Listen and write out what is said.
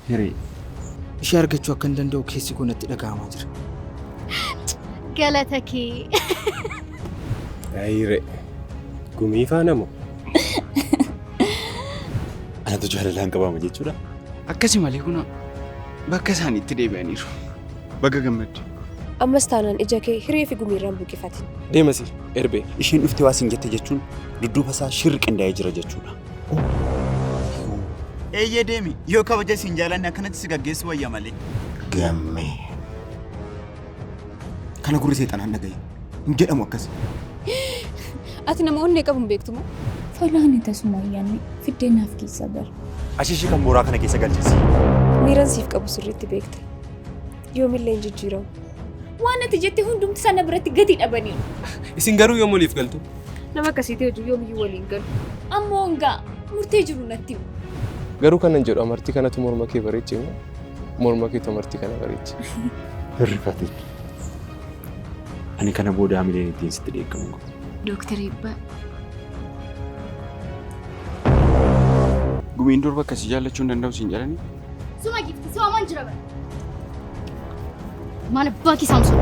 Hiree. Ishee argachuu akka hin danda'u keessi kun natti dhaga'amaa jira. Galata kee. Hiree. Gumii faana moo? Anatu jaalalaan qabaama jechuudha. Akkasii malee kun bakka isaaniitti deebi'aniiru. Bakka gammaddu. Ammas taanaan ija kee hiree fi gumiirraan buqqifatin. Deemasi erbee isheen dhuftee waa siin jette jechuun dudduuba isaa shirri qindaa'ee jira jechuudha. Eeyyee deemi yoo kabaja siin jaalanne akkanatti si gaggeessu wayya malee. Gammee. Kana gurri seexanaan dhagaye. Hin jedhamu akkas. Ati nama onnee qabu hin beektu moo? Falaani tasuma yaanni fiddeenaaf keessa bara. Ashiishii kan mooraa kana keessa galchisi. Miiraan siif qabu sirriitti beekta. Yoomillee hin jijjiiramu. Waan ati jette hundumti sana biratti gadi dhabaniiru. Isin garuu yoom waliif galtu? Nama akkasiitii hojii yoomiyyuu waliin galu. Ammoo hongaa murtee jiru natti himu. Garuu kanan jedhu amartii kanatu morma kee bareeche moo morma keetu amartii kana bareeche? Hirrifate. Ani kana booda hamileen ittiin sitti deeggamu. Dooktar Eebbaa. Gumiin durba akkasii jaallachuu hin danda'u siin jedhanii? Suma gifti suma man jira bara. Maal abbaa kee saamsoo